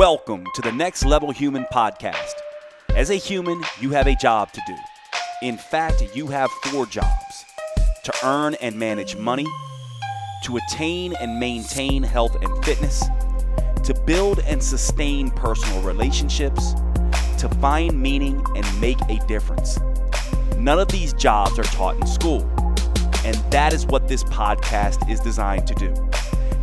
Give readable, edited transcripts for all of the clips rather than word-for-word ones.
Welcome to the Next Level Human podcast. As a human, you have a job to do. In fact, you have 4 jobs: to earn and manage money, to attain and maintain health and fitness, to build and sustain personal relationships, to find meaning and make a difference. None of these jobs are taught in school, and that is what this podcast is designed to do: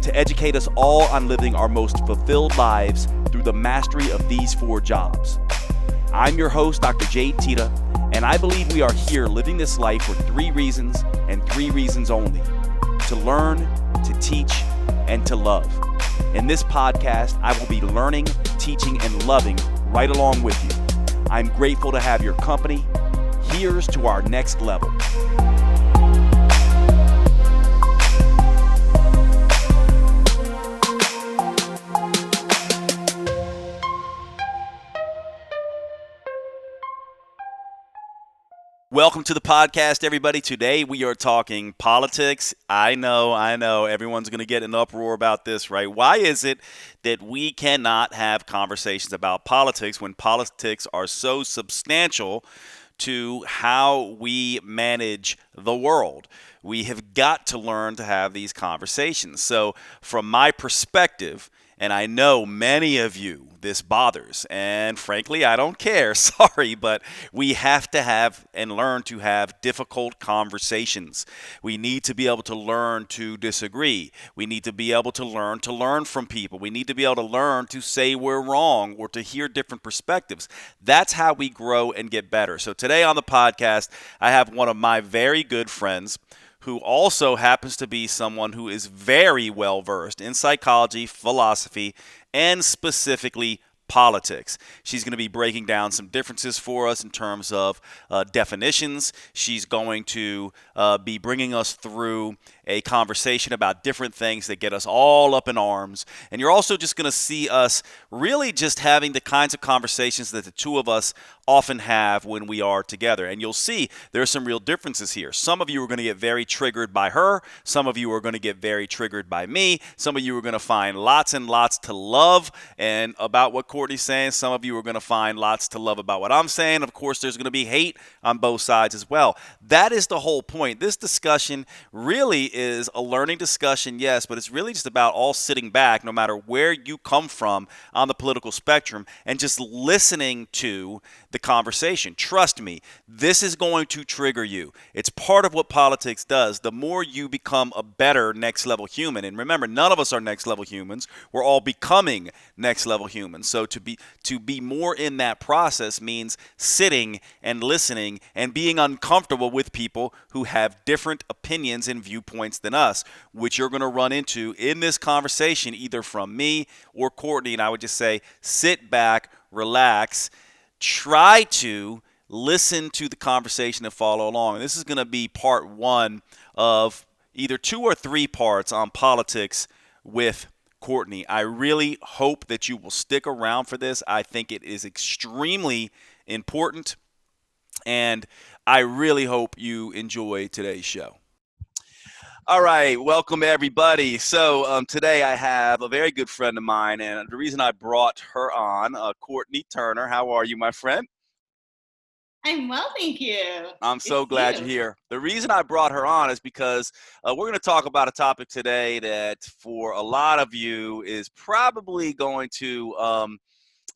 to educate us all on living our most fulfilled lives through the mastery of these 4 jobs. I'm your host, Dr. Jade Teta, and I believe we are here living this life for 3 reasons and 3 reasons only: to learn, to teach, and to love. In this podcast, I will be learning, teaching, and loving right along with you. I'm grateful to have your company. Here's to our next level. Welcome to the podcast, everybody. Today we are talking politics. I know. Everyone's going to get an uproar about this, right? Why is it that we cannot have conversations about politics when politics are so substantial to how we manage the world? We have got to learn to have these conversations. So from my perspective, and I know many of you, this bothers, and frankly, I don't care, sorry, but we have to have and learn to have difficult conversations. We need to be able to learn to disagree. We need to be able to learn from people. We need to be able to learn to say we're wrong or to hear different perspectives. That's how we grow and get better. So today on the podcast, I have one of my very good friends who also happens to be someone who is very well versed in psychology, philosophy, and specifically politics. She's going to be breaking down some differences for us in terms of definitions. She's going to be bringing us through a conversation about different things that get us all up in arms. And you're also just going to see us really just having the kinds of conversations that the two of us often have when we are together. And you'll see there are some real differences here. Some of you are going to get very triggered by her. Some of you are going to get very triggered by me. Some of you are going to find lots and lots to love and about what Courtney's saying. Some of you are going to find lots to love about what I'm saying. Of course, there's going to be hate on both sides as well. That is the whole point. This discussion really is a learning discussion, yes, but it's really just about all sitting back, no matter where you come from on the political spectrum, and just listening to the conversation. Trust me, this is going to trigger you. It's part of what politics does. The more you become a better next level human, and remember, none of us are next level humans. We're all becoming next level humans. So to be more in that process means sitting and listening and being uncomfortable with people who have different opinions and viewpoints than us, which you're going to run into in this conversation, either from me or Courtney. And I would just say, sit back, relax, try to listen to the conversation and follow along. This is going to be part 1 of either 2 or 3 parts on politics with Courtney. I really hope that you will stick around for this. I think it is extremely important, and I really hope you enjoy today's show. All right, welcome everybody. So today I have a very good friend of mine, and the reason I brought her on, Courtenay Turner. How are you, my friend? I'm well, thank you. I'm so glad you're here. The reason I brought her on is because we're going to talk about a topic today that for a lot of you is probably going to,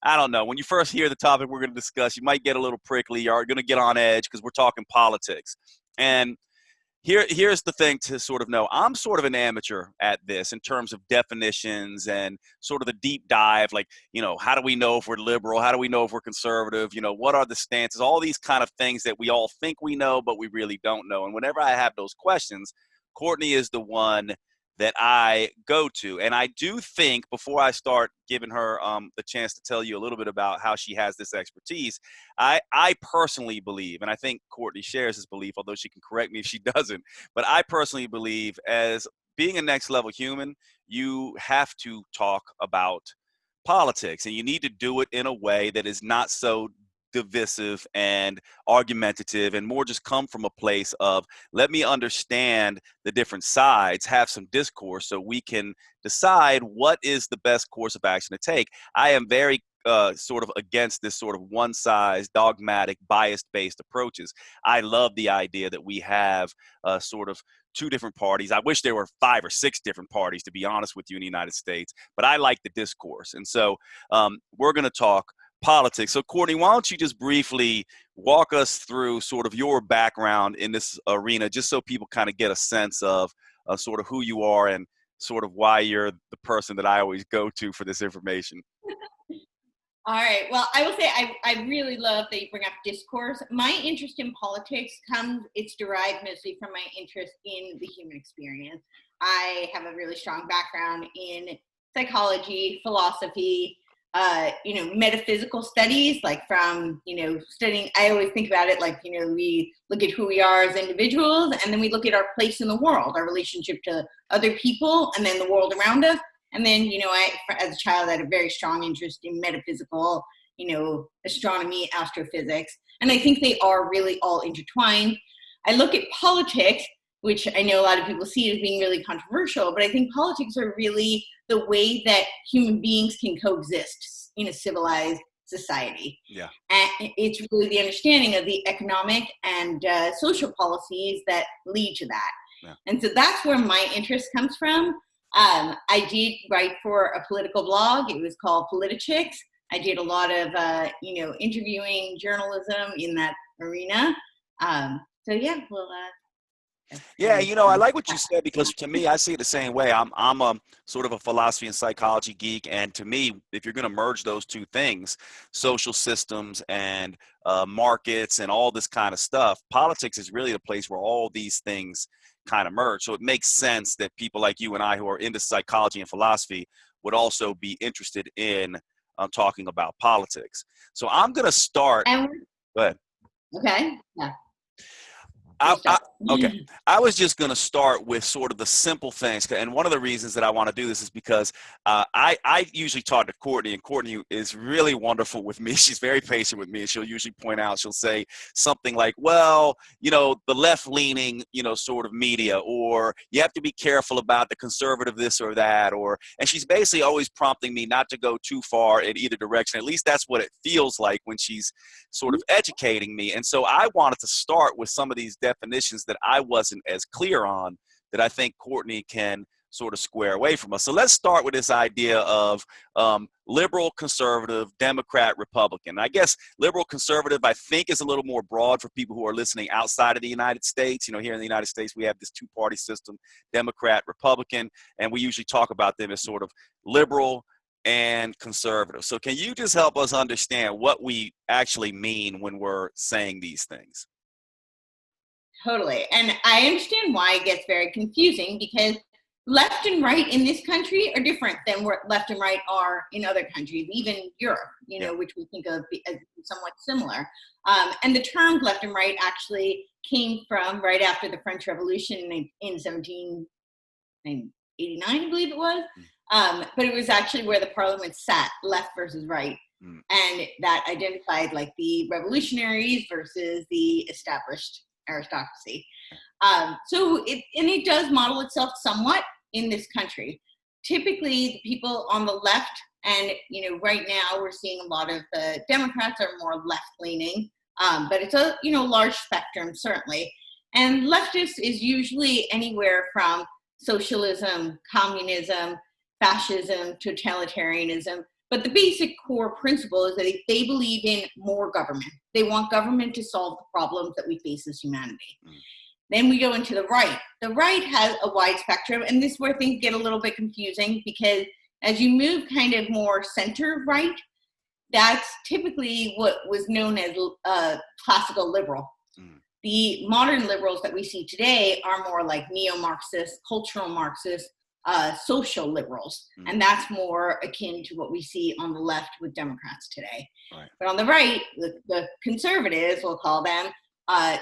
I don't know, when you first hear the topic we're going to discuss, you might get a little prickly. You're going to get on edge because we're talking politics. And here's the thing to sort of know. I'm sort of an amateur at this in terms of definitions and sort of the deep dive, like, how do we know if we're liberal? How do we know if we're conservative? What are the stances? All these kind of things that we all think we know, but we really don't know. And whenever I have those questions, Courtney is the one that I go to. And I do think, before I start giving her the chance to tell you a little bit about how she has this expertise, I personally believe, and I think Courtney shares this belief, although she can correct me if she doesn't, but I personally believe, as being a next level human, you have to talk about politics, and you need to do it in a way that is not so divisive and argumentative, and more just come from a place of, let me understand the different sides, have some discourse so we can decide what is the best course of action to take. I am very sort of against this sort of one size, dogmatic, bias based approaches. I love the idea that we have sort of two different parties. I wish there were 5 or 6 different parties, to be honest with you, in the United States, but I like the discourse. And so we're going to talk politics. So, Courtney, why don't you just briefly walk us through sort of your background in this arena, just so people kind of get a sense of sort of who you are and sort of why you're the person that I always go to for this information. All right. Well, I will say I really love that you bring up discourse. My interest in politics it's derived mostly from my interest in the human experience. I have a really strong background in psychology, philosophy, metaphysical studies, like from, studying, I always think about it like, we look at who we are as individuals, and then we look at our place in the world, our relationship to other people, and then the world around us. And then, I, as a child, had a very strong interest in metaphysical, astronomy, astrophysics. And I think they are really all intertwined. I look at politics, which I know a lot of people see as being really controversial, but I think politics are really the way that human beings can coexist in a civilized society. Yeah. And it's really the understanding of the economic and social policies that lead to that. Yeah. And so that's where my interest comes from. I did write for a political blog. It was called Politichicks. I did a lot of, interviewing, journalism in that arena. So yeah, well, yeah, I like what you said, because to me, I see it the same way. I'm a sort of a philosophy and psychology geek, and to me, if you're going to merge those two things, social systems and markets and all this kind of stuff, politics is really the place where all these things kind of merge. So it makes sense that people like you and I, who are into psychology and philosophy, would also be interested in talking about politics. So I'm going to start. Go ahead. Okay. Yeah. Okay. I was just going to start with sort of the simple things. And one of the reasons that I want to do this is because I usually talk to Courtney, and Courtney is really wonderful with me. She's very patient with me. And she'll usually point out, she'll say something like, well, the left-leaning, sort of media, or you have to be careful about the conservative this or that, and she's basically always prompting me not to go too far in either direction. At least that's what it feels like when she's sort of educating me. And so I wanted to start with some of these definitions that I wasn't as clear on, that I think Courtney can sort of square away from us. So let's start with this idea of liberal, conservative, Democrat, Republican. I guess liberal, conservative, I think, is a little more broad for people who are listening outside of the United States. Here in the United States, we have this two-party system, Democrat, Republican, and we usually talk about them as sort of liberal and conservative. So can you just help us understand what we actually mean when we're saying these things? Totally. And I understand why it gets very confusing, because left and right in this country are different than what left and right are in other countries, even Europe, which we think of as somewhat similar. And the terms left and right actually came from right after the French Revolution in 1789, I believe it was. But it was actually where the parliament sat, left versus right. And that identified like the revolutionaries versus the established aristocracy. So it does model itself somewhat in this country. Typically, the people on the left, and right now we're seeing a lot of the Democrats are more left-leaning, but it's a large spectrum certainly. And leftist is usually anywhere from socialism, communism, fascism, totalitarianism. But the basic core principle is that they believe in more government. They want government to solve the problems that we face as humanity. Then we go into the right. The right has a wide spectrum, and this is where things get a little bit confusing, because as you move kind of more center right, that's typically what was known as classical liberal. The modern liberals that we see today are more like neo-Marxist, cultural Marxist, social liberals. And that's more akin to what we see on the left with Democrats today. Right. But on the right, the conservatives, we'll call them,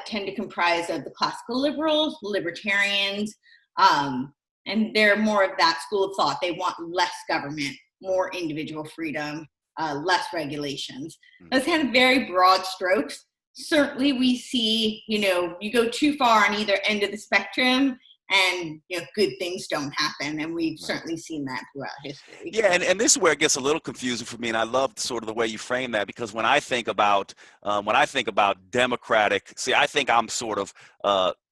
tend to comprise of the classical liberals, libertarians, and they're more of that school of thought. They want less government, more individual freedom, less regulations. Those kind of very broad strokes. Certainly we see, you go too far on either end of the spectrum and good things don't happen, and we've certainly seen that throughout history. Yeah, and this is where it gets a little confusing for me, and I love sort of the way you frame that, because when I think about democratic, see, I think I'm sort of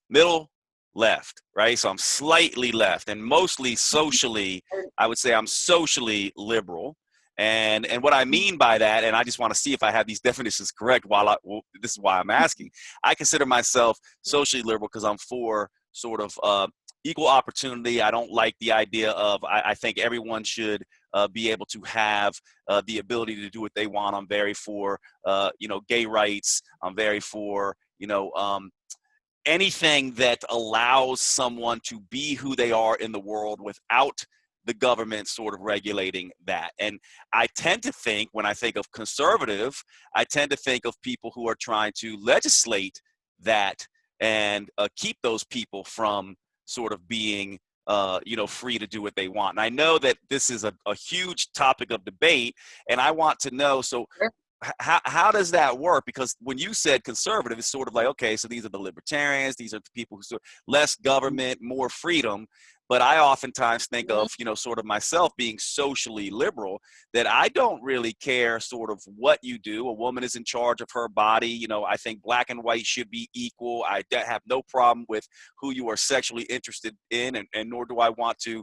middle left, right? So I'm slightly left, and mostly socially, I would say I'm socially liberal. And what I mean by that, and I just want to see if I have these definitions correct this is why I'm asking. I consider myself socially liberal because I'm for sort of equal opportunity. I don't like the idea of, I think everyone should be able to have the ability to do what they want. I'm very for, gay rights. I'm very for, anything that allows someone to be who they are in the world without the government sort of regulating that. And I tend to think, when I think of conservative, I tend to think of people who are trying to legislate that and keep those people from sort of being, free to do what they want. And I know that this is a huge topic of debate, and I want to know, so how does that work? Because when you said conservative, it's sort of like, okay, so these are the libertarians, these are the people who sort of less government, more freedom. But I oftentimes think of, sort of myself being socially liberal, that I don't really care sort of what you do. A woman is in charge of her body. I think black and white should be equal. I have no problem with who you are sexually interested in, and nor do I want to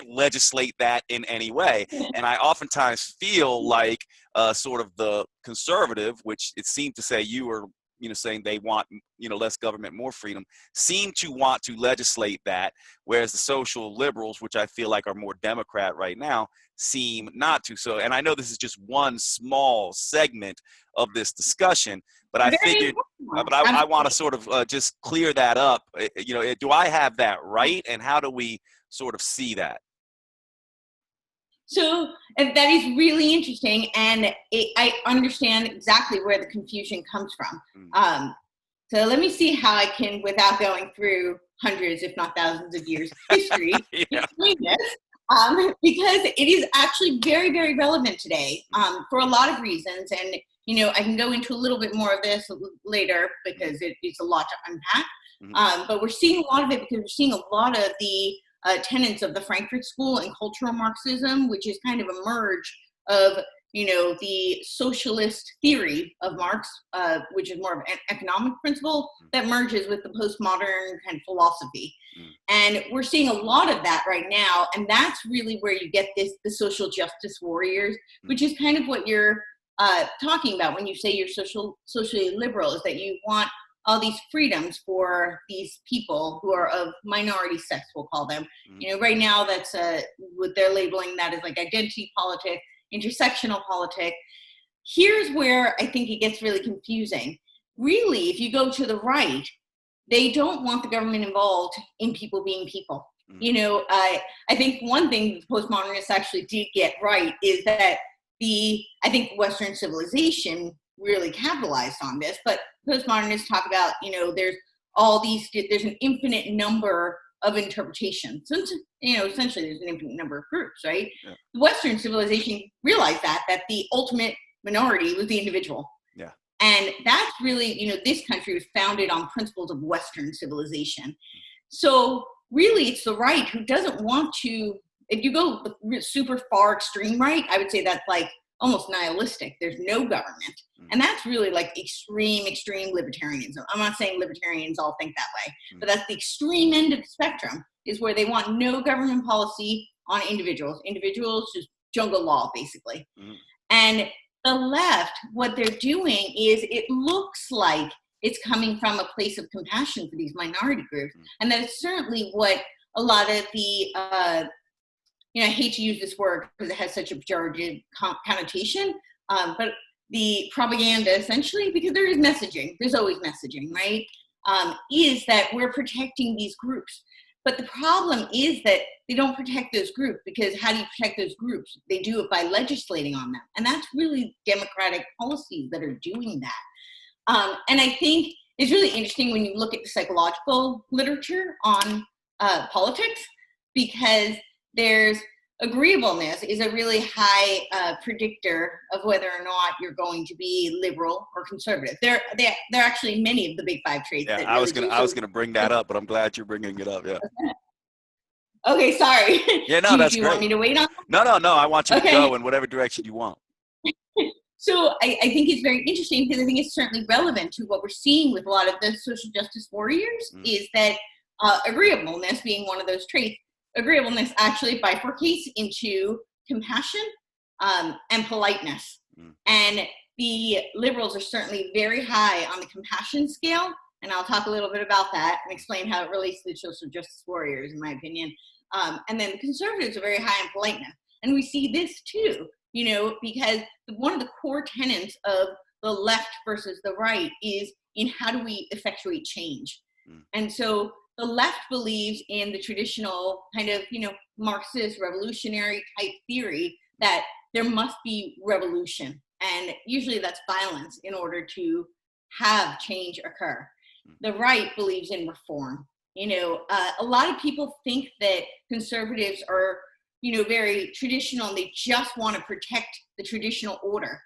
legislate that in any way. And I oftentimes feel like sort of the conservative, which it seemed to say you were, saying they want, less government, more freedom, seem to want to legislate that, whereas the social liberals, which I feel like are more Democrat right now, seem not to. So, and I know this is just one small segment of this discussion, but I figured, but I want to sort of just clear that up. Do I have that right? And how do we sort of see that? So that is really interesting, and I understand exactly where the confusion comes from. So let me see how I can, without going through hundreds, if not thousands of years of history, explain this, because it is actually very, very relevant today for a lot of reasons. And, I can go into a little bit more of this later because it's a lot to unpack. But we're seeing a lot of it because we're seeing a lot of the tenets of the Frankfurt School and cultural Marxism, which is kind of a merge of, the socialist theory of Marx, which is more of an economic principle that merges with the postmodern kind of philosophy. And we're seeing a lot of that right now. And that's really where you get the social justice warriors, which is kind of what you're talking about when you say you're socially liberal, is that you want all these freedoms for these people who are of minority sex, we'll call them. Right now that's what they're labeling that as like identity politics, intersectional politics. Here's where I think it gets really confusing. Really, if you go to the right, they don't want the government involved in people being people. I think one thing the postmodernists actually did get right is that I think Western civilization really capitalized on this, but postmodernists talk about, there's an infinite number of interpretations. So, essentially there's an infinite number of groups, right? Yeah. The Western civilization realized that the ultimate minority was the individual. Yeah. And that's really, this country was founded on principles of Western civilization. So really it's the right who doesn't want to, if you go super far extreme right, I would say that's like almost nihilistic. There's no government. And that's really like extreme libertarianism. I'm not saying libertarians all think that way, but that's the extreme end of the spectrum, is where they want no government policy on individuals. Individuals, just jungle law, basically. And the left, what they're doing is, it looks like it's coming from a place of compassion for these minority groups. And that is certainly what a lot of the, I hate to use this word because it has such a pejorative connotation, but the propaganda, essentially, because there is messaging, there's always messaging, right, is that we're protecting these groups. But the problem is that they don't protect those groups, because how do you protect those groups? They do it by legislating on them. And that's really democratic policies that are doing that. And I think it's really interesting when you look at the psychological literature on politics, because there's agreeableness is a really high predictor of whether or not you're going to be liberal or conservative. There are actually many of the big five traits Yeah, that really do. I was gonna bring that up, but I'm glad you're bringing it up. Yeah. Okay, sorry. Yeah, no, do that's you want great. me to wait on No, I want you that? to Okay. go in whatever direction you want. So I think it's very interesting because I think it's certainly relevant to what we're seeing with a lot of the social justice warriors is that agreeableness being one of those traits, agreeableness actually bifurcates into compassion and politeness. And the liberals are certainly very high on the compassion scale. And I'll talk a little bit about that and explain how it relates to the social justice warriors, in my opinion. And then the conservatives are very high on politeness. And we see this too, because one of the core tenets of the left versus the right is in how do we effectuate change. And so the left believes in the traditional kind of, Marxist revolutionary type theory that there must be revolution. And usually that's violence in order to have change occur. The right believes in reform. A lot of people think that conservatives are, very traditional and they just want to protect the traditional order.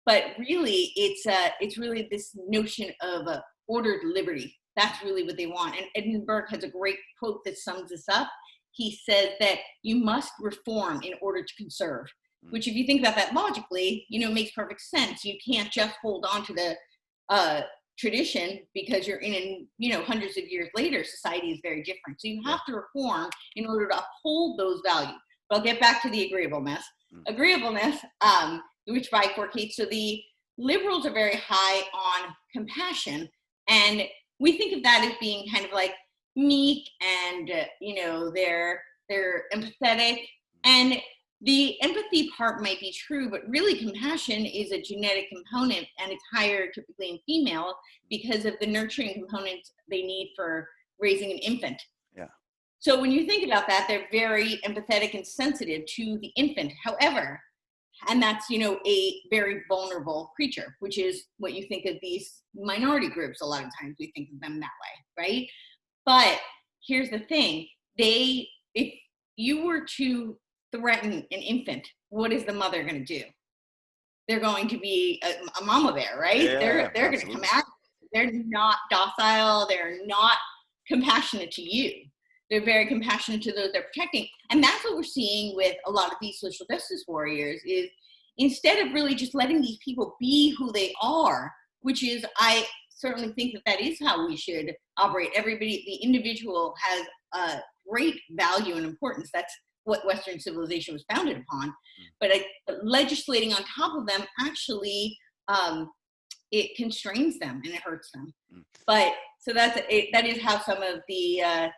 But really, it's really this notion of ordered liberty. That's really what they want. And Edmund has a great quote that sums this up. He says that you must reform in order to conserve, which if you think about that logically, makes perfect sense. You can't just hold on to the tradition because you're in, hundreds of years later, society is very different. So you have to reform in order to uphold those values. But I'll get back to the agreeableness. Agreeableness, which bifurcates. So the liberals are very high on compassion. And we think of that as being kind of like meek and, they're empathetic. And the empathy part might be true, but really compassion is a genetic component and it's higher typically in female because of the nurturing components they need for raising an infant. Yeah. So when you think about that, they're very empathetic and sensitive to the infant. However, and that's, a very vulnerable creature, which is what you think of these minority groups. A lot of times we think of them that way, right? But here's the thing. If you were to threaten an infant, what is the mother going to do? They're going to be a mama bear, right? Yeah, they're going to come at you. They're not docile. They're not compassionate to you. They're very compassionate to those they're protecting. And that's what we're seeing with a lot of these social justice warriors is instead of really just letting these people be who they are, which is, I certainly think that is how we should operate. Everybody, the individual has a great value and importance. That's what Western civilization was founded upon. But legislating on top of them actually, it constrains them and it hurts them. But so that is how some of the,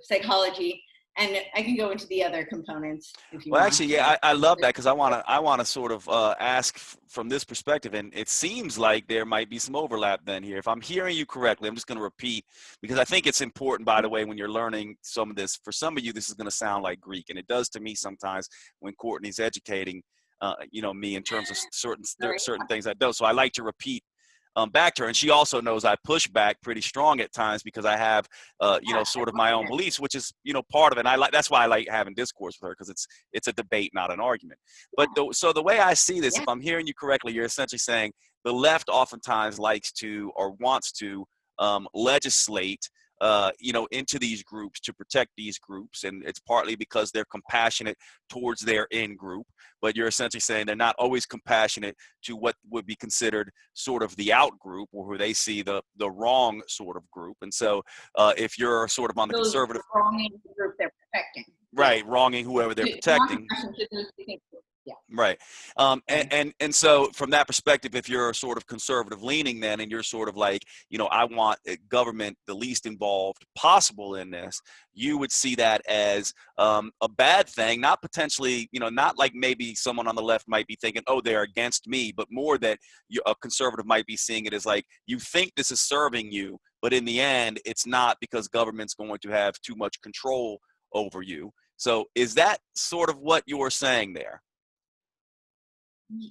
psychology, and I can go into the other components if you want. Well, actually, yeah, I love that because I want to sort of ask from this perspective, and it seems like there might be some overlap then here. If I'm hearing you correctly, I'm just going to repeat because I think it's important, by the way, when you're learning some of this. For some of you, this is going to sound like Greek, and it does to me sometimes when Courtney's educating, me in terms of certain things I do. So I like to repeat back to her, and she also knows I push back pretty strong at times because I have sort of my own beliefs, which is part of it. And that's why I like having discourse with her because it's a debate, not an argument. But so the way I see this, if I'm hearing you correctly, you're essentially saying the left oftentimes likes to or wants to legislate into these groups to protect these groups, and it's partly because they're compassionate towards their in group, but you're essentially saying they're not always compassionate to what would be considered sort of the out group or who they see the wrong sort of group. And so if you're sort of on the conservative wronging the group they're protecting, right, wronging whoever they're protecting. Yeah. Right. And so from that perspective, if you're sort of conservative leaning then, and you're sort of like, I want government the least involved possible in this, you would see that as a bad thing, not potentially, not like maybe someone on the left might be thinking, oh, they're against me, but more that a conservative might be seeing it as like, you think this is serving you, but in the end, it's not because government's going to have too much control over you. So is that sort of what you were saying there?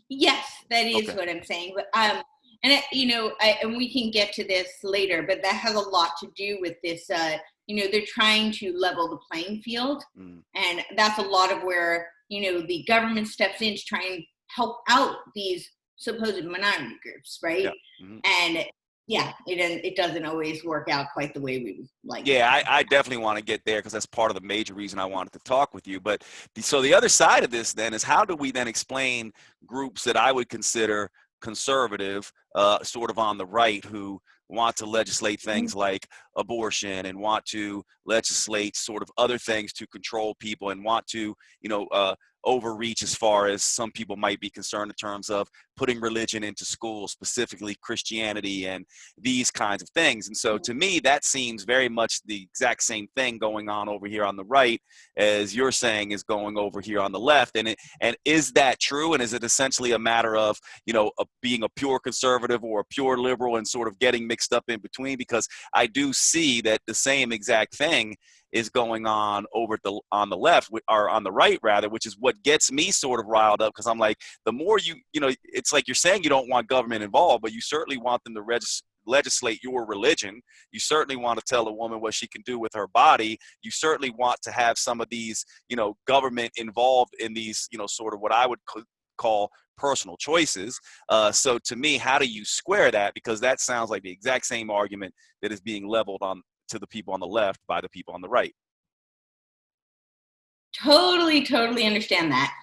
Yes, that is what I'm saying. But And and we can get to this later, but that has a lot to do with this. They're trying to level the playing field, and that's a lot of where the government steps in to try and help out these supposed minority groups, right? Yeah. And it doesn't always work out quite the way we would like. Yeah, I definitely want to get there because that's part of the major reason I wanted to talk with you. But so the other side of this then is, how do we then explain groups that I would consider conservative, sort of on the right, who want to legislate things like abortion and want to legislate sort of other things to control people and want to, overreach as far as some people might be concerned in terms of putting religion into schools, specifically Christianity and these kinds of things. And so to me, that seems very much the exact same thing going on over here on the right as you're saying is going over here on the left. And is that true? And is it essentially a matter of, being a pure conservative or a pure liberal and sort of getting mixed up in between? Because I do see that the same exact thing is going on over on the left, or on the right rather, which is what gets me sort of riled up, because I'm like, the more it's like you're saying you don't want government involved, but you certainly want them to legislate your religion. You certainly want to tell a woman what she can do with her body. You certainly want to have some of these, government involved in these, sort of what I would call personal choices. So to me, how do you square that? Because that sounds like the exact same argument that is being leveled on to the people on the left by the people on the right. Totally understand that.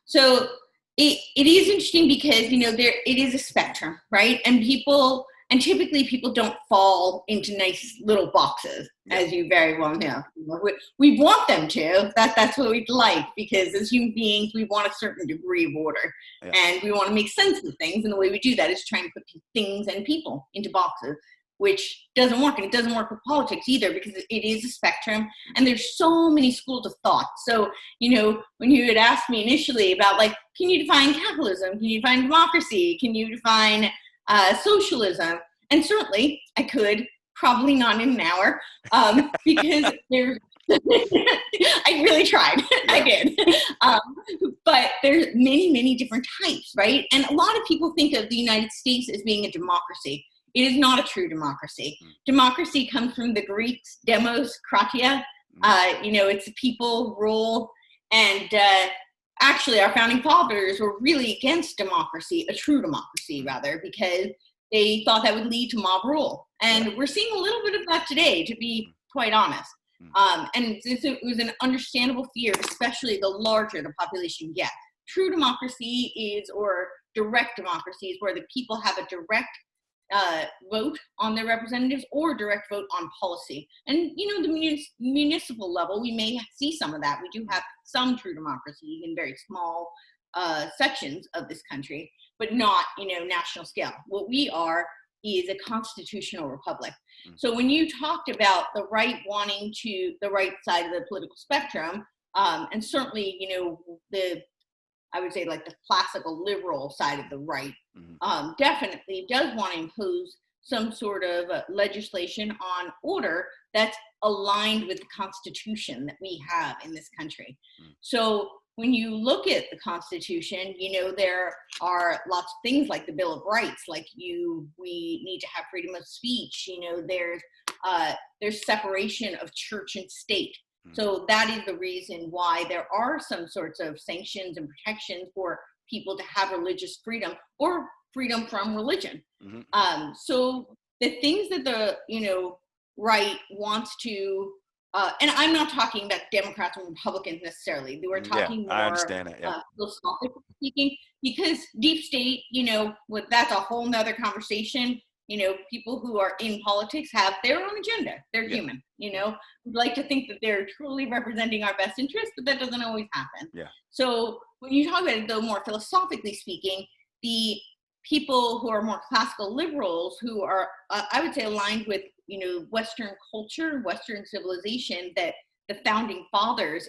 So it is interesting because there it is a spectrum, right? And typically people don't fall into nice little boxes, as you very well know. We want them to. That's what we'd like, because as human beings we want a certain degree of order, and we want to make sense of things. And the way we do that is trying to put things and people into boxes, which doesn't work. And it doesn't work with politics either, because it is a spectrum and there's so many schools of thought. So, when you had asked me initially about, like, can you define capitalism? Can you define democracy? Can you define socialism? And certainly I could, probably not in an hour, because there's, I really tried. Yeah. I did. But there's many different types, right? And a lot of people think of the United States as being a democracy. It is not a true democracy. Democracy comes from the Greeks, demos, kratia. It's people rule. And actually, our founding fathers were really against democracy, a true democracy, rather, because they thought that would lead to mob rule. And we're seeing a little bit of that today, to be quite honest. And it was an understandable fear, especially the larger the population gets. True democracy or direct democracy is where the people have a direct vote on their representatives or direct vote on policy. And, the municipal level, we may see some of that. We do have some true democracy in very small sections of this country, but not, national scale. What we are is a constitutional republic. So when you talked about the right wanting to the right side of the political spectrum, and certainly, I would say, like, the classical liberal side of the right, definitely does want to impose some sort of legislation on order that's aligned with the Constitution that we have in this country. So when you look at the Constitution, there are lots of things like the Bill of Rights, like we need to have freedom of speech. There's separation of church and state. So that is the reason why there are some sorts of sanctions and protections for people to have religious freedom or freedom from religion. So the things that the right wants to, and I'm not talking about Democrats and Republicans necessarily. We're talking more, I understand it, philosophically speaking, because deep state, that's a whole nother conversation. People who are in politics have their own agenda. They're human. We'd like to think that they're truly representing our best interests, but that doesn't always happen. So when you talk about it, though, more philosophically speaking, the people who are more classical liberals, who are, I would say, aligned with, Western culture, Western civilization that the founding fathers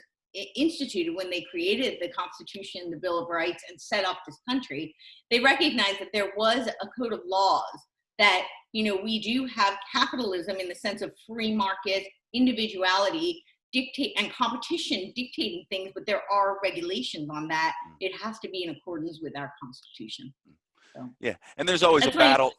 instituted when they created the Constitution, the Bill of Rights, and set up this country, they recognized that there was a code of laws that, we do have capitalism in the sense of free market, individuality, dictate and competition dictating things, but there are regulations on that. It has to be in accordance with our Constitution. So Yeah, and there's always a that's my battle.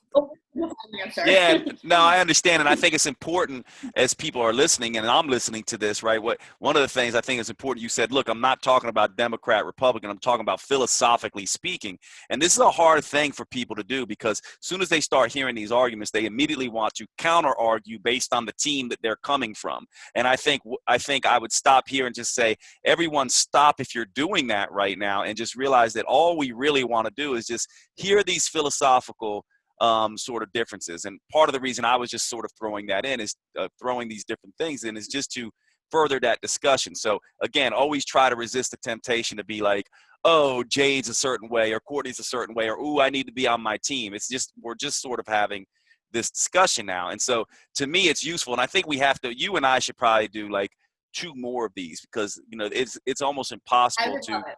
answer. Yeah, no, I understand, and I think it's important as people are listening, and I'm listening to this, right? One of the things I think is important, you said, look, I'm not talking about Democrat, Republican, I'm talking about philosophically speaking, and this is a hard thing for people to do because as soon as they start hearing these arguments, they immediately want to counter argue based on the team that they're coming from, and I think I would stop here and just say, everyone, stop if you're doing that right now, and just realize that all we really want to do is just hear these philosophical sort of differences. And part of the reason I was just sort of throwing that in is throwing these different things in is just to further that discussion. So again, always try to resist the temptation to be like, oh, Jade's a certain way or Courtney's a certain way or, ooh, I need to be on my team. It's just, we're just sort of having this discussion now. And so to me, it's useful. And I think we have to, you and I should probably do like 2 more of these because, it's almost I impossible would love it.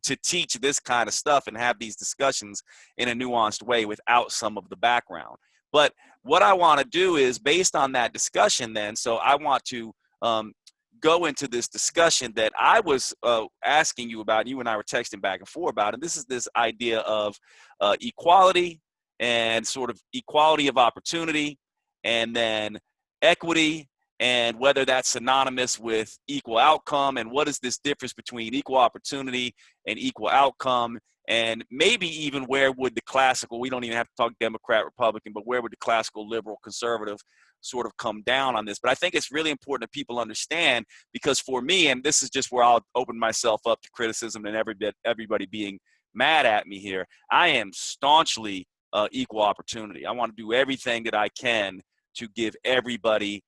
to teach this kind of stuff and have these discussions in a nuanced way without some of the background. But what I want to do is based on that discussion then, so I want to go into this discussion that I was asking you about, you and I were texting back and forth about, and this is this idea of equality and sort of equality of opportunity and then equity and whether that's synonymous with equal outcome and what is this difference between equal opportunity and equal outcome, and maybe even where would the classical, we don't even have to talk Democrat, Republican, but where would the classical liberal conservative sort of come down on this. But I think it's really important that people understand, because for me, and this is just where I'll open myself up to criticism and everybody being mad at me here, I am staunchly equal opportunity. I want to do everything that I can to give everybody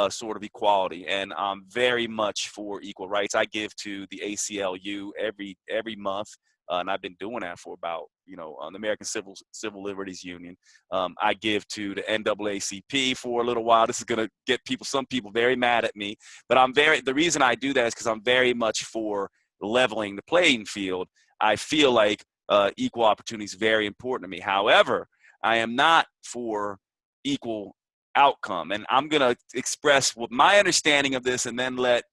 sort of equality, and I'm very much for equal rights. I give to the ACLU every month, and I've been doing that for about the American Civil Liberties Union. I give to the NAACP for a little while. This is gonna get some people very mad at me, but the reason I do that is because I'm very much for leveling the playing field. I feel like equal opportunity is very important to me. However, I am not for equal outcome. And I'm going to express what my understanding of this and then let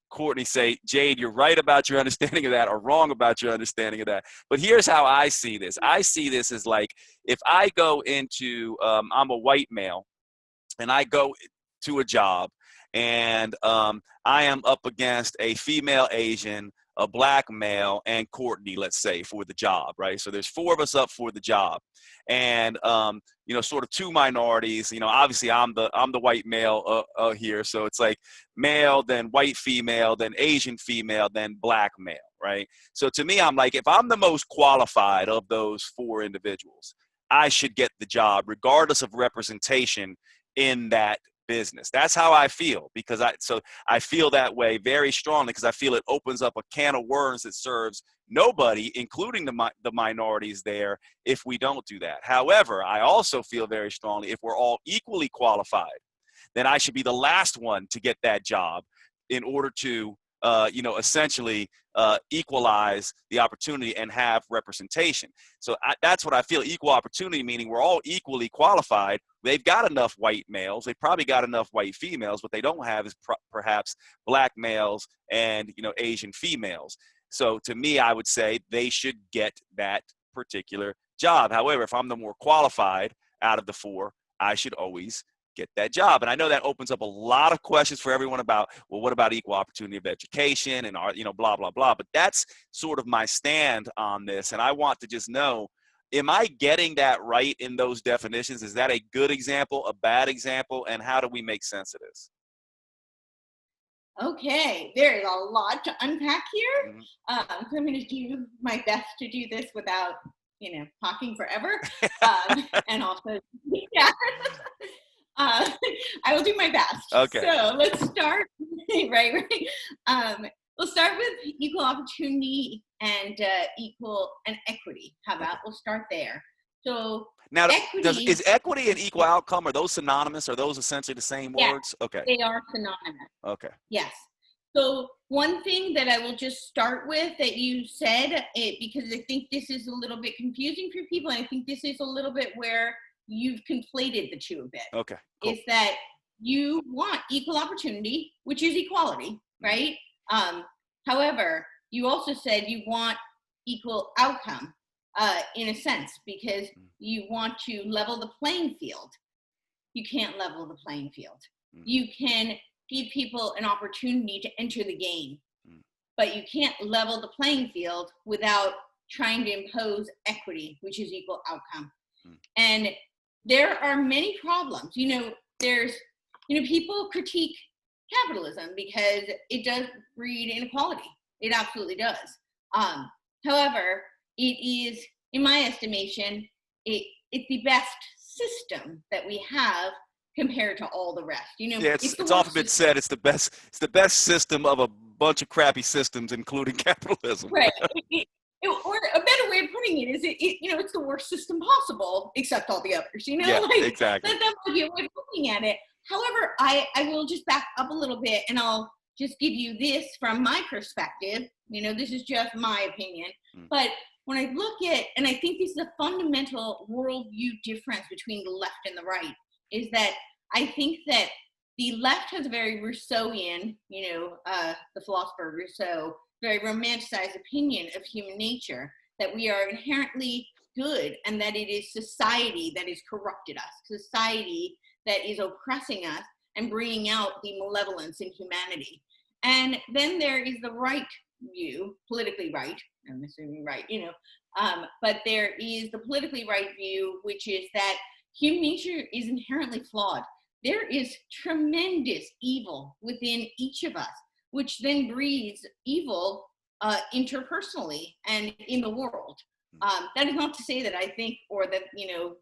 Courtney say, Jade, you're right about your understanding of that or wrong about your understanding of that. But here's how I see this. I see this as like, if I go into, I'm a white male and I go to a job and I am up against a female Asian, a black male, and Courtney, let's say, for the job, right? So there's 4 of us up for the job, and sort of 2 minorities. Obviously I'm the white male here, so it's like male, then white female, then Asian female, then black male, right? So to me, I'm like, if I'm the most qualified of those 4 individuals, I should get the job, regardless of representation in that business. That's how I feel, because I feel that way very strongly, because I feel it opens up a can of worms that serves nobody, including the minorities there, if we don't do that. However, I also feel very strongly if we're all equally qualified, then I should be the last one to get that job in order to essentially equalize the opportunity and have representation. So that's what I feel. Equal opportunity, meaning we're all equally qualified. They've got enough white males. They've probably got enough white females. What they don't have is perhaps black males and Asian females. So to me, I would say they should get that particular job. However, if I'm the more qualified out of the 4, I should always get that job. And I know that opens up a lot of questions for everyone about, well, what about equal opportunity of education and blah, blah, blah. But that's sort of my stand on this. And I want to just know, am I getting that right in those definitions? Is that a good example, a bad example? And how do we make sense of this? Okay, there's a lot to unpack here. So I'm going to do my best to do this without, talking forever. And also, yeah. I will do my best. Okay. So let's start, right. We'll start with equal opportunity and equity. How about we'll start there? So now, equity, is equity and equal outcome, are those synonymous? Are those essentially the same words? Okay. They are synonymous. Okay. Yes. So one thing that I will just start with that you said, because I think this is a little bit confusing for people, and I think this is a little bit where you've conflated the 2 a bit. Okay. Cool. Is that you want equal opportunity, which is equality, right? However, you also said you want equal outcome. in a sense, because you want to level the playing field. You can't level the playing field. You can give people an opportunity to enter the game, but you can't level the playing field without trying to impose equity, which is equal outcome. And there are many problems. People critique capitalism because it does breed inequality. It absolutely does. However, it is, in my estimation, it's the best system that we have compared to all the rest. Yeah, it's often been said it's the best system of a bunch of crappy systems, including capitalism. Right. Or a better way of putting it is, it's the worst system possible, except all the others. Yeah, exactly. That might be a way of looking at it. However, I will just back up a little bit, and I'll just give you this from my perspective. This is just my opinion. But when I look at, and I think this is a fundamental worldview difference between the left and the right, is that I think that the left has a very Rousseauian, the philosopher Rousseau, very romanticized opinion of human nature, that we are inherently good and that it is society that has corrupted us, society that is oppressing us and bringing out the malevolence in humanity. And then there is the right view, politically right, I'm assuming right, but there is the politically right view, which is that human nature is inherently flawed. There is tremendous evil within each of us, which then breeds evil interpersonally and in the world. That is not to say that I think, or that,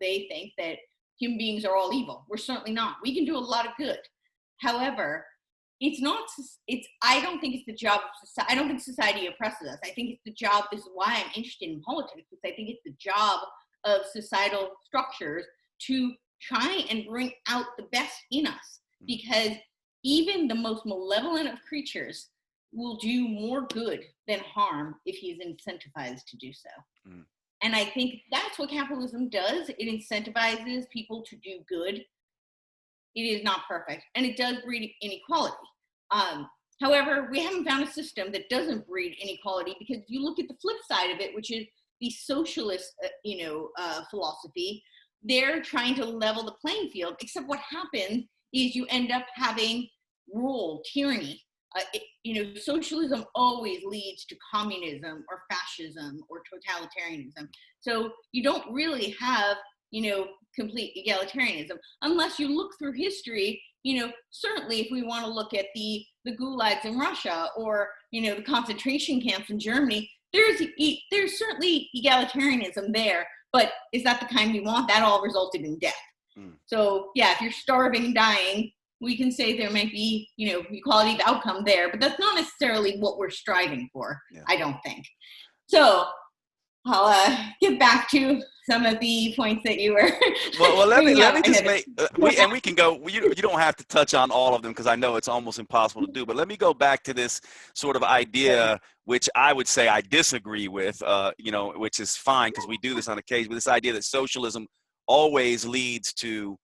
they think that human beings are all evil. We're certainly not. We can do a lot of good. However, I don't think it's the job of society. I don't think society oppresses us. I think it's the job, this is why I'm interested in politics, because I think it's the job of societal structures to try and bring out the best in us, because even the most malevolent of creatures will do more good than harm if he is incentivized to do so. And I think that's what capitalism does. It incentivizes people to do good. It is not perfect, and it does breed inequality. However, we haven't found a system that doesn't breed inequality, because if you look at the flip side of it, which is the socialist, philosophy, they're trying to level the playing field, except what happens is you end up having rule, tyranny. Socialism always leads to communism or fascism or totalitarianism. So you don't really have, complete egalitarianism unless you look through history. Certainly if we want to look at the gulags in Russia, or, the concentration camps in Germany, there's certainly egalitarianism there, but is that the kind we want? That all resulted in death. So yeah, if you're starving and dying, we can say there might be, equality of outcome there, but that's not necessarily what we're striving for. Yeah. I don't think. So I'll get back to some of the points that you were. Well, let me just make. We can go. You don't have to touch on all of them, because I know it's almost impossible to do. But let me go back to this sort of idea, which I would say I disagree with. Which is fine, because we do this on occasion. But this idea that socialism always leads to,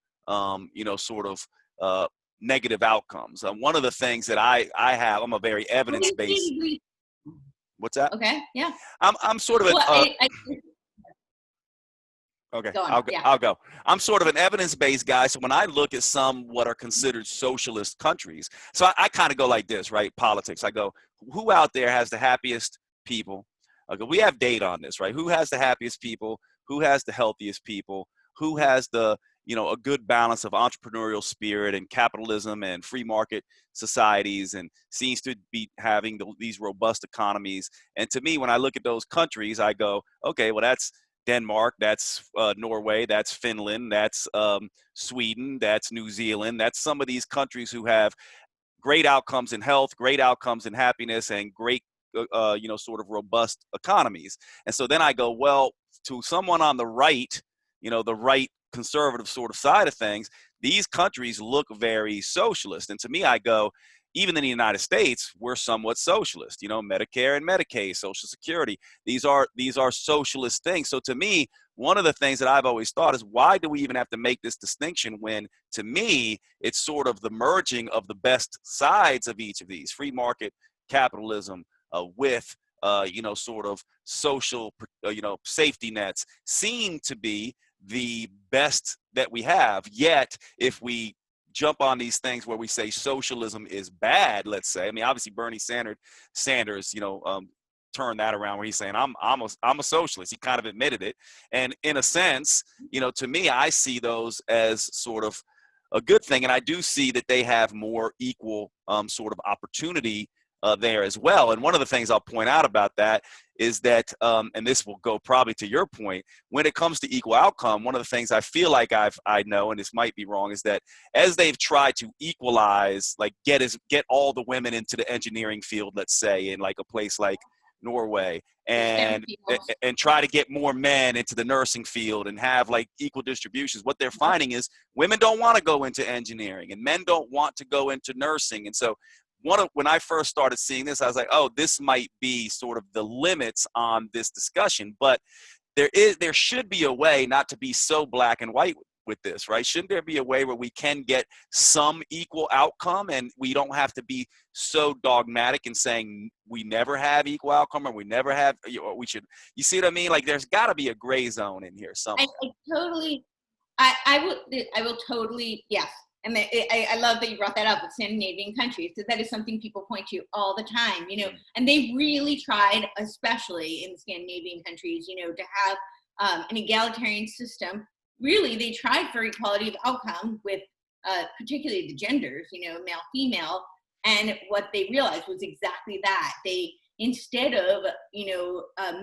sort of negative outcomes. One of the things that I'm a very evidence-based. What's that? Okay. Yeah. I'm sort of okay. I'll go. I'm sort of an evidence-based guy. So when I look at some what are considered socialist countries, so I kind of go like this, right? Politics. I go, who out there has the happiest people? Okay, we have data on this, right? Who has the happiest people? Who has the healthiest people? Who has the a good balance of entrepreneurial spirit and capitalism and free market societies, and seems to be having these robust economies. And to me, when I look at those countries, I go, okay, well, that's Denmark, that's Norway, that's Finland, that's Sweden, that's New Zealand. That's some of these countries who have great outcomes in health, great outcomes in happiness, and great, sort of robust economies. And so then I go, well, to someone on the right, the right conservative sort of side of things, these countries look very socialist. And to me, I go, even in the United States, we're somewhat socialist. Medicare and Medicaid, Social Security, these are socialist things. So to me, one of the things that I've always thought is, why do we even have to make this distinction when, to me, it's sort of the merging of the best sides of each of these: free market capitalism with sort of social, safety nets seem to be the best that we have. Yet, if we jump on these things where we say socialism is bad, let's say, I mean, obviously Bernie Sanders, turned that around where he's saying I'm a socialist. He kind of admitted it, and in a sense, to me, I see those as sort of a good thing, and I do see that they have more equal sort of opportunity there as well. And one of the things I'll point out about that is that, and this will go probably to your point, when it comes to equal outcome, one of the things I feel like I know, and this might be wrong, is that as they've tried to equalize, like get all the women into the engineering field, let's say, in like a place like Norway, and try to get more men into the nursing field and have like equal distributions, what they're finding is women don't want to go into engineering and men don't want to go into nursing. And so when I first started seeing this, I was like, oh, this might be sort of the limits on this discussion. But there should be a way not to be so black and white with this, right? Shouldn't there be a way where we can get some equal outcome and we don't have to be so dogmatic in saying we never have equal outcome or we never have, or we should, you see what I mean? Like there's got to be a gray zone in here somewhere. I will totally, yes. And I love that you brought that up with Scandinavian countries, because that is something people point to all the time, and they really tried, especially in the Scandinavian countries, to have an egalitarian system. Really, they tried for equality of outcome with particularly the genders, male, female. And what they realized was exactly that. They, instead of,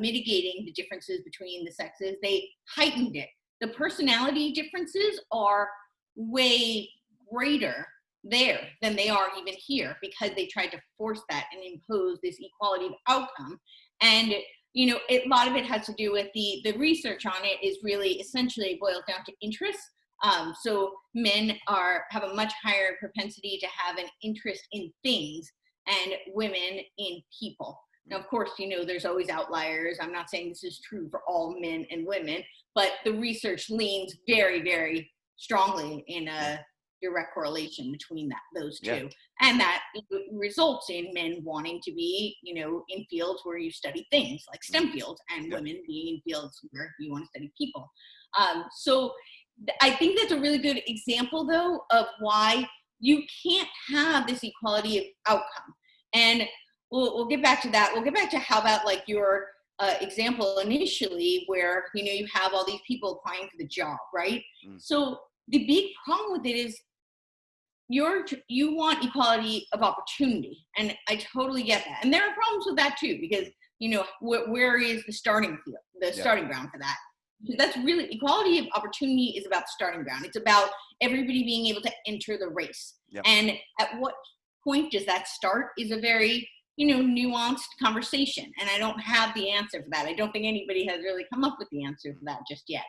mitigating the differences between the sexes, they heightened it. The personality differences are way greater there than they are even here, because they tried to force that and impose this equality of outcome. And a lot of it has to do with the research on it is really essentially boils down to interests. So men have a much higher propensity to have an interest in things, and women in people. Now, of course, there's always outliers. I'm not saying this is true for all men and women, but the research leans very, very strongly in a direct correlation between those two. Yeah. And that results in men wanting to be, in fields where you study things like STEM fields, and women being in fields where you want to study people. So I think that's a really good example, though, of why you can't have this equality of outcome. And we'll get back to that. We'll get back to how about like your example initially, where, you have all these people applying for the job, right? So the big problem with it is you want equality of opportunity, and I totally get that. And there are problems with that too, because where is the starting field, starting ground for that? That's really, equality of opportunity is about the starting ground. It's about everybody being able to enter the race. And at what point does that start is a very nuanced conversation, and I don't have the answer for that. I don't think anybody has really come up with the answer for that just yet.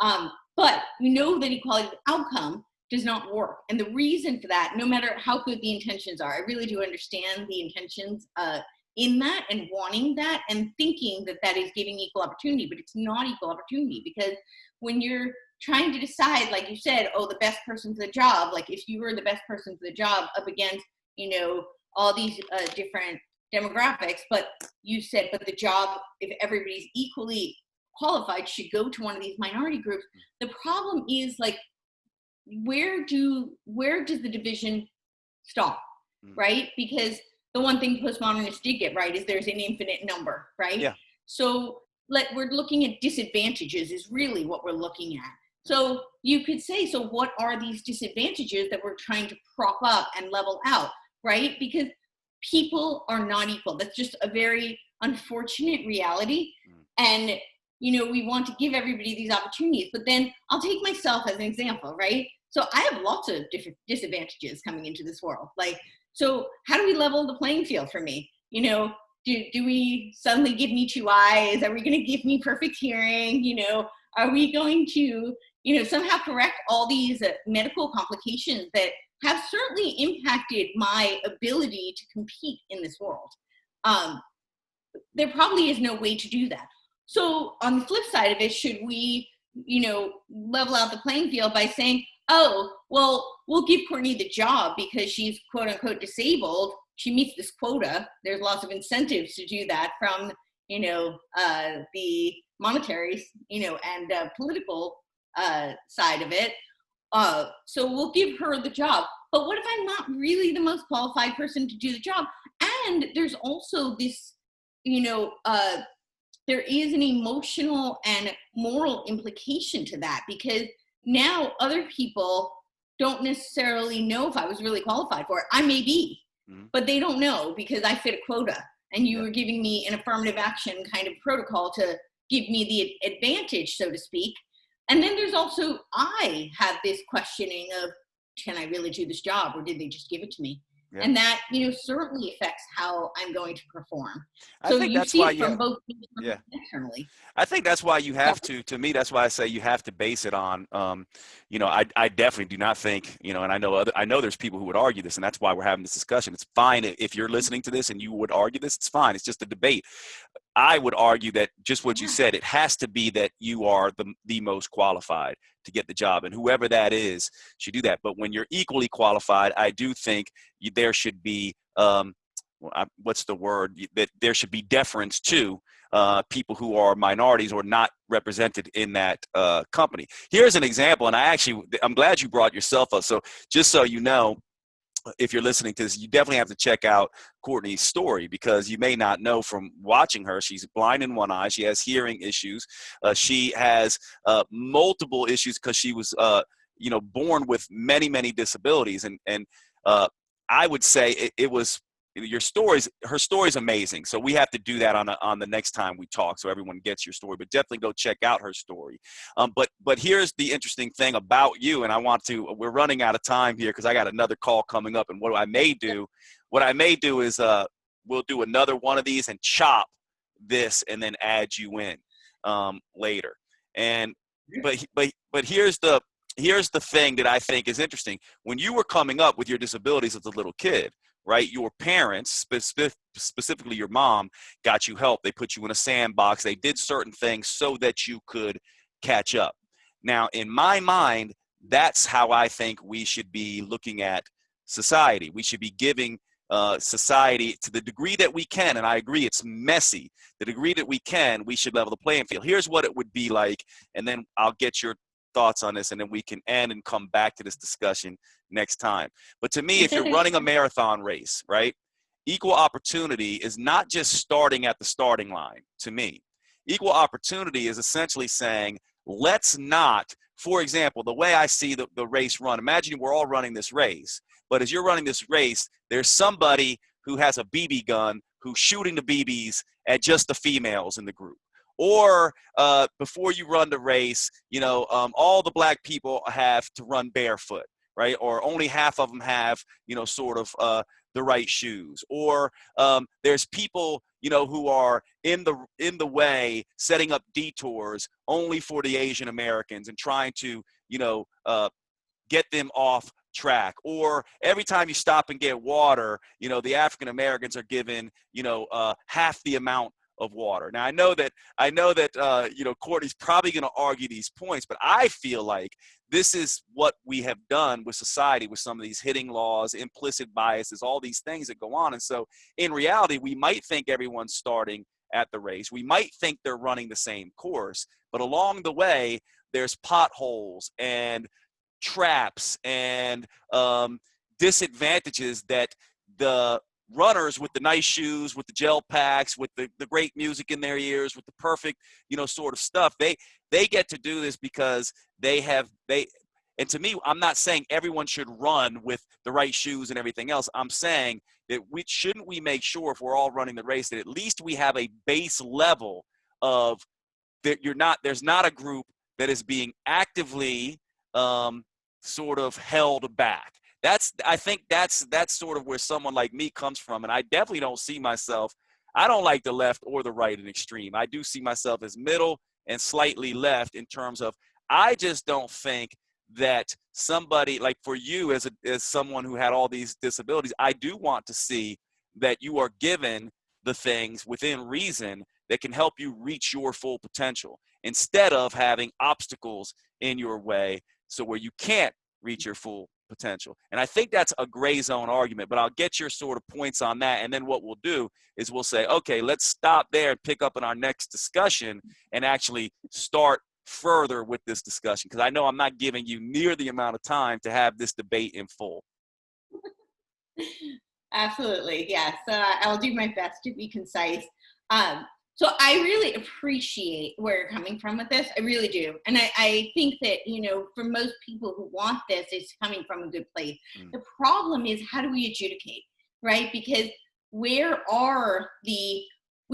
But that equality of outcome does not work. And the reason for that, no matter how good the intentions are, I really do understand the intentions in that and wanting that and thinking that that is giving equal opportunity, but it's not equal opportunity, because when you're trying to decide, like you said, the best person for the job, like if you were the best person for the job up against, all these different demographics, but you said, but the job, if everybody's equally qualified, should go to one of these minority groups. The problem is, like, where does the division stop, right? Because the one thing postmodernists did get right is there's an infinite number, right? Yeah. So we're looking at disadvantages is really what we're looking at. So you could say, so what are these disadvantages that we're trying to prop up and level out, right? Because people are not equal. That's just a very unfortunate reality. And, we want to give everybody these opportunities, but then I'll take myself as an example, right? So I have lots of different disadvantages coming into this world. Like, so how do we level the playing field for me? Do we suddenly give me two eyes? Are we going to give me perfect hearing? Are we going to, somehow correct all these medical complications that have certainly impacted my ability to compete in this world? There probably is no way to do that. So on the flip side of it, should we, level out the playing field by saying, oh, well, we'll give Courtenay the job because she's quote unquote disabled she meets this quota, there's lots of incentives to do that from, the monetary, and political side of it. So we'll give her the job. But what if I'm not really the most qualified person to do the job? And there's also this, there is an emotional and moral implication to that, because now other people don't necessarily know if I was really qualified for it. I may be, but they don't know because I fit a quota. And you were giving me an affirmative action kind of protocol to give me the advantage, so to speak. And then there's also, I have this questioning of, can I really do this job, or did they just give it to me? Yeah. And that, certainly affects how I'm going to perform. So you see it from both externally. I think that's why you have to me, that's why I say you have to base it on, I definitely do not think, and I know there's people who would argue this, and that's why we're having this discussion. It's fine if you're listening to this and you would argue this, it's fine. It's just a debate. I would argue that just what you said, it has to be that you are the most qualified to get the job, and whoever that is should do that. But when you're equally qualified, I do think there should be, what's the word, that there should be deference to people who are minorities or not represented in that company. Here's an example, and I'm glad you brought yourself up. So just so you know, if you're listening to this, you definitely have to check out Courtenay's story, because you may not know from watching her, she's blind in one eye. She has hearing issues. She has multiple issues because she was, born with many, many disabilities. And I would say it was, her story is amazing. So we have to do that on the next time we talk, so everyone gets your story. But definitely go check out her story. But here's the interesting thing about you, and we're running out of time here because I got another call coming up. And what I may do is we'll do another one of these and chop this and then add you in later. And but here's the thing that I think is interesting. When you were coming up with your disabilities as a little kid, right? Your parents, specifically your mom, got you help. They put you in a sandbox. They did certain things so that you could catch up. Now, in my mind, that's how I think we should be looking at society. We should be giving society, to the degree that we can, and I agree it's messy, the degree that we can, we should level the playing field. Here's what it would be like, and then I'll get your thoughts on this, and then we can end and come back to this discussion next time. But to me, if you're running a marathon race, right, equal opportunity is not just starting at the starting line. To me, equal opportunity is essentially saying, let's not, for example, the way I see the race run, imagine we're all running this race, but as you're running this race, there's somebody who has a BB gun who's shooting the BBs at just the females in the group. Or before you run the race, all the black people have to run barefoot, right? Or only half of them have, sort of the right shoes. Or there's people, who are in the way, setting up detours only for the Asian Americans and trying to, get them off track. Or every time you stop and get water, the African Americans are given, half the amount of water. Now, I know that Courtney's probably going to argue these points, but I feel like this is what we have done with society, with some of these hitting laws, implicit biases, all these things that go on. And so in reality, we might think everyone's starting at the race. We might think they're running the same course, but along the way, there's potholes and traps and disadvantages that the runners with the nice shoes, with the gel packs, with the great music in their ears, with the perfect, sort of stuff, they get to do this because and to me, I'm not saying everyone should run with the right shoes and everything else. I'm saying that we make sure, if we're all running the race, that at least we have a base level of that there's not a group that is being actively sort of held back. I think that's sort of where someone like me comes from. And I definitely don't see myself, I don't like the left or the right in extreme. I do see myself as middle and slightly left in terms of, I just don't think that somebody like, for you as someone who had all these disabilities, I do want to see that you are given the things within reason that can help you reach your full potential, instead of having obstacles in your way so where you can't reach your full potential. And I think that's a gray zone argument, but I'll get your sort of points on that. And then what we'll do is we'll say, okay, let's stop there and pick up in our next discussion and actually start further with this discussion, because I know I'm not giving you near the amount of time to have this debate in full. Absolutely, yes. I'll do my best to be concise. So I really appreciate where you're coming from with this. I really do. And I think that, for most people who want this, it's coming from a good place. The problem is, how do we adjudicate, right? Because we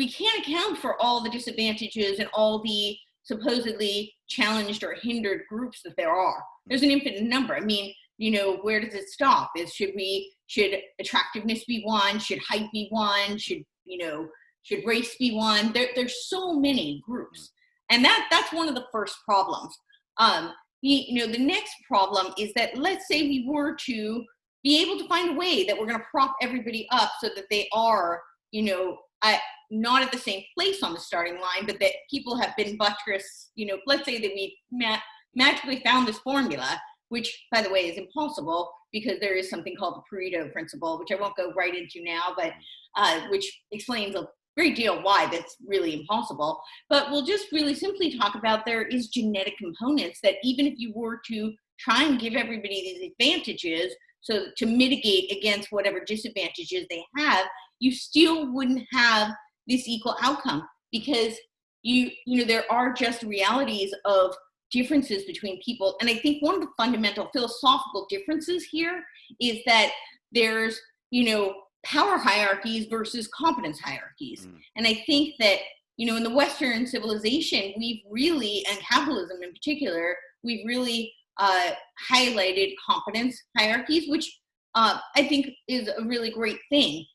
can't account for all the disadvantages and all the supposedly challenged or hindered groups that there are. There's an infinite number. I mean, where does it stop? Should attractiveness be one? Should height be one? Should race be one? There's so many groups. And that's one of the first problems. The next problem is that, let's say we were to be able to find a way that we're going to prop everybody up so that they are, not at the same place on the starting line, but that people have been buttressed, let's say that we magically found this formula, which, by the way, is impossible because there is something called the Pareto Principle, which I won't go right into now, but which explains a great deal why that's really impossible. But we'll just really simply talk about there is genetic components that even if you were to try and give everybody these advantages so to mitigate against whatever disadvantages they have, you still wouldn't have this equal outcome, because there are just realities of differences between people. And I think one of the fundamental philosophical differences here is that there's, power hierarchies versus competence hierarchies. And I think that, in the Western civilization, we've really, and capitalism in particular, we've really highlighted competence hierarchies, which I think is a really great thing,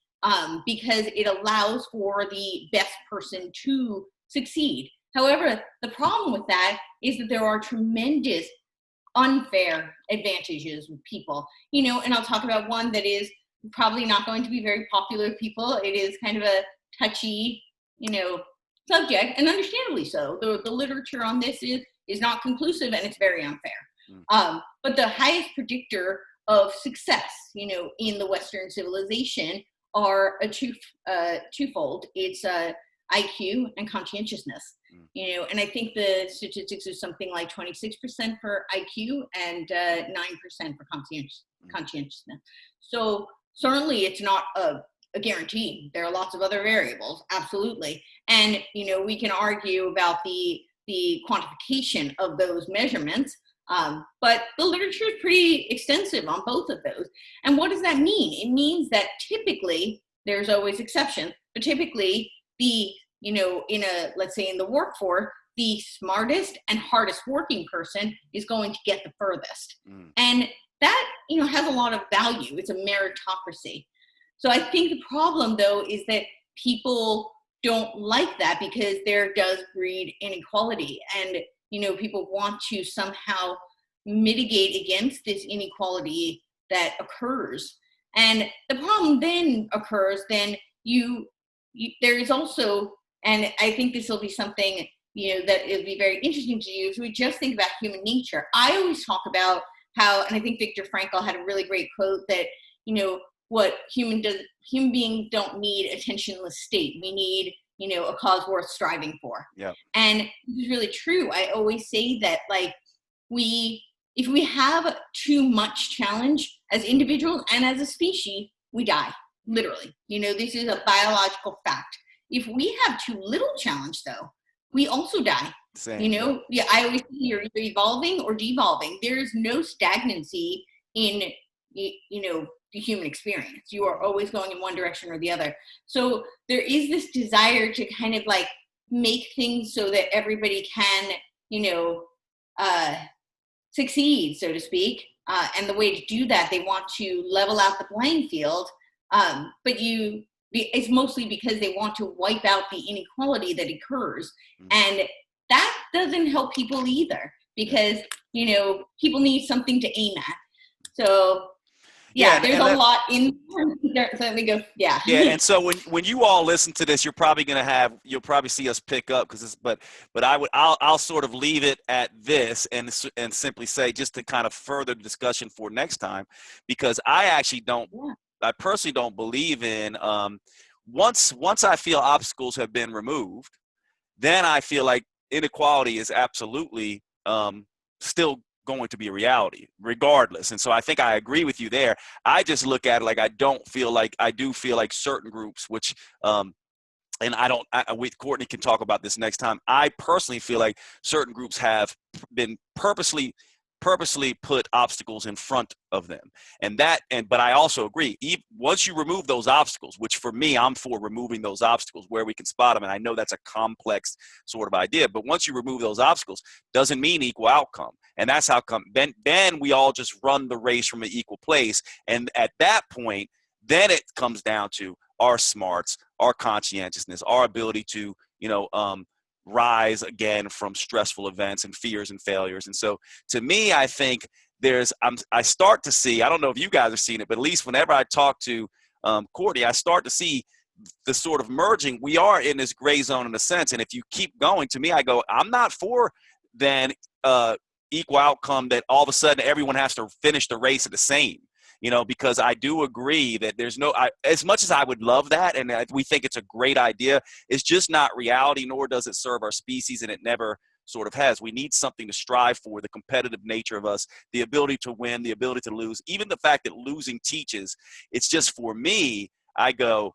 because it allows for the best person to succeed. However, the problem with that is that there are tremendous unfair advantages with people, and I'll talk about one that is probably not going to be very popular with people. It is kind of a touchy, subject, and understandably so. The literature on this is not conclusive, and it's very unfair. But the highest predictor of success, in the Western civilization are twofold. It's IQ and conscientiousness. And I think the statistics are something like 26% for IQ and 9% for conscientiousness. So certainly it's not a guarantee. There are lots of other variables, absolutely. And, we can argue about the quantification of those measurements, but the literature is pretty extensive on both of those. And what does that mean? It means that typically, there's always exceptions, but typically let's say in the workforce, the smartest and hardest working person is going to get the furthest. And that, has a lot of value. It's a meritocracy. So I think the problem, though, is that people don't like that because there does breed inequality. And, people want to somehow mitigate against this inequality that occurs. And the problem then occurs, there is also, and I think this will be something, that it'll be very interesting to you, if we just think about human nature. I always talk about how, and I think Viktor Frankl had a really great quote that, what human beings don't need attentionless state. We need, a cause worth striving for. Yeah. And this is really true. I always say that, if we have too much challenge as individuals and as a species, we die, literally. This is a biological fact. If we have too little challenge, though, we also die. Same. I always say you're either evolving or devolving. There is no stagnancy in, the human experience. You are always going in one direction or the other. So there is this desire to kind of make things so that everybody can, succeed, so to speak. And the way to do that, they want to level out the playing field. But it's mostly because they want to wipe out the inequality that occurs. And that doesn't help people either, because, people need something to aim at. So Yeah, there's a lot in there. So let me go. Yeah. Yeah, and so when you all listen to this, you'll probably see us pick up because but I'll sort of leave it at this and simply say, just to kind of further the discussion for next time, because I personally don't believe in once I feel obstacles have been removed, then I feel like inequality is absolutely still going to be a reality regardless. And so I think I agree with you there. I just look at it like I do feel like certain groups, which and Courtney can talk about this next time. I personally feel like certain groups have been purposely put obstacles in front of them, but I also agree, once you remove those obstacles, which for me, I'm for removing those obstacles where we can spot them, and I know that's a complex sort of idea, but once you remove those obstacles, doesn't mean equal outcome. And that's how come then we all just run the race from an equal place, and at that point, then it comes down to our smarts, our conscientiousness, our ability to rise again from stressful events and fears and failures. And so to me, I think I start to see, I don't know if you guys have seen it, but at least whenever I talk to Courtney, I start to see the sort of merging. We are in this gray zone in a sense. And if you keep going, to me, I go, I'm not for then equal outcome that all of a sudden everyone has to finish the race at the same. Because I do agree that as much as I would love that, and we think it's a great idea, it's just not reality, nor does it serve our species, and it never sort of has. We need something to strive for, the competitive nature of us, the ability to win, the ability to lose, even the fact that losing teaches. It's just, for me, I go,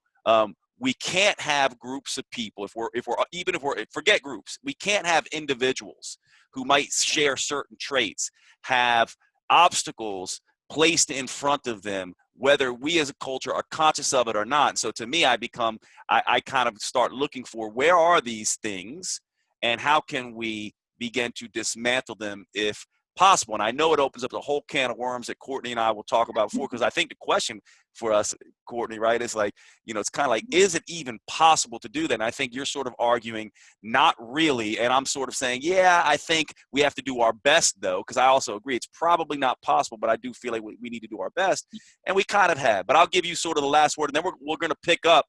we can't have groups of people, forget groups, we can't have individuals who might share certain traits, have obstacles placed in front of them, whether we as a culture are conscious of it or not. So to me, I kind of start looking for, where are these things and how can we begin to dismantle them if possible? And I know it opens up the whole can of worms that Courtney and I will talk about before, because I think the question for us, Courtney, right, is like, it's kind of like, is it even possible to do that? And I think you're sort of arguing not really, and I'm sort of saying, yeah, I think we have to do our best, though, because I also agree it's probably not possible, but I do feel like we need to do our best, and we kind of have. But I'll give you sort of the last word, and then we're going to pick up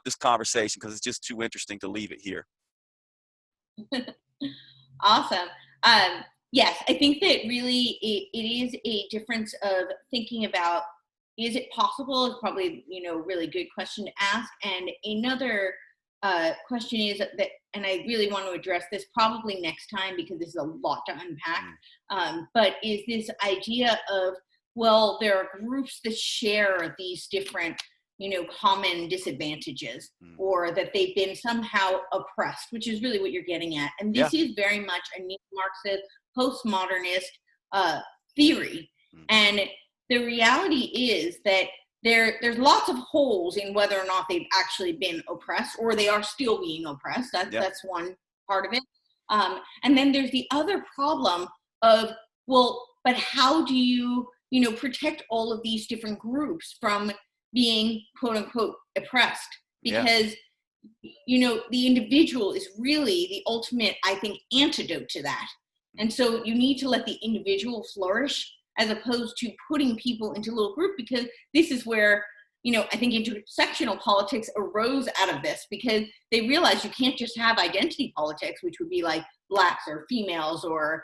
this conversation because it's just too interesting to leave it here. Awesome. Yes, I think that really it is a difference of thinking about, is it possible, is probably, really good question to ask. And another question is that, and I really want to address this probably next time because this is a lot to unpack, but is this idea of, well, there are groups that share these different common disadvantages, or that they've been somehow oppressed, which is really what you're getting at. And this is very much a neo-Marxist, postmodernist theory. And the reality is that there's lots of holes in whether or not they've actually been oppressed, or they are still being oppressed. That's one part of it. And then there's the other problem of, well, but how do you, protect all of these different groups from being quote unquote oppressed? Because the individual is really the ultimate, I think, antidote to that. And so you need to let the individual flourish as opposed to putting people into a little group, because this is where, I think intersectional politics arose out of this, because they realized you can't just have identity politics, which would be like blacks or females or,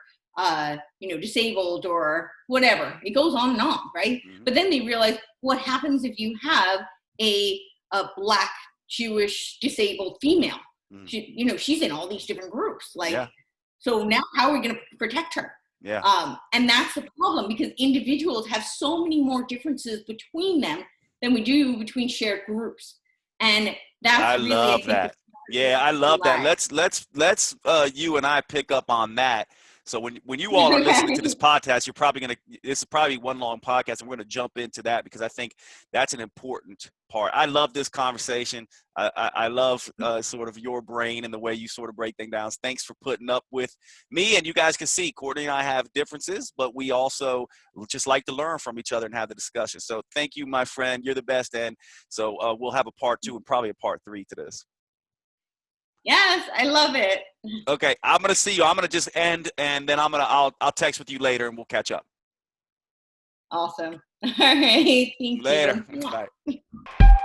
disabled or whatever. It goes on and on, right? But then they realized, what happens if you have a black, Jewish, disabled female? She's in all these different groups. So now how are we going to protect her? And that's the problem, because individuals have so many more differences between them than we do between shared groups. And that's I love that. Yeah, I love that. Let's you and I pick up on that. So when you all are listening to this podcast, this is probably one long podcast, and we're going to jump into that because I think that's an important part. I love this conversation. I love sort of your brain and the way you sort of break things down. Thanks for putting up with me. And you guys can see Courtney and I have differences, but we also just like to learn from each other and have the discussion. So thank you, my friend. You're the best. And so we'll have a part 2 and probably a part 3 to this. Yes, I love it. Okay, I'm gonna see you. I'm gonna just end, and then I'll text with you later, and we'll catch up. Awesome. All right. Thank Later. you. Bye.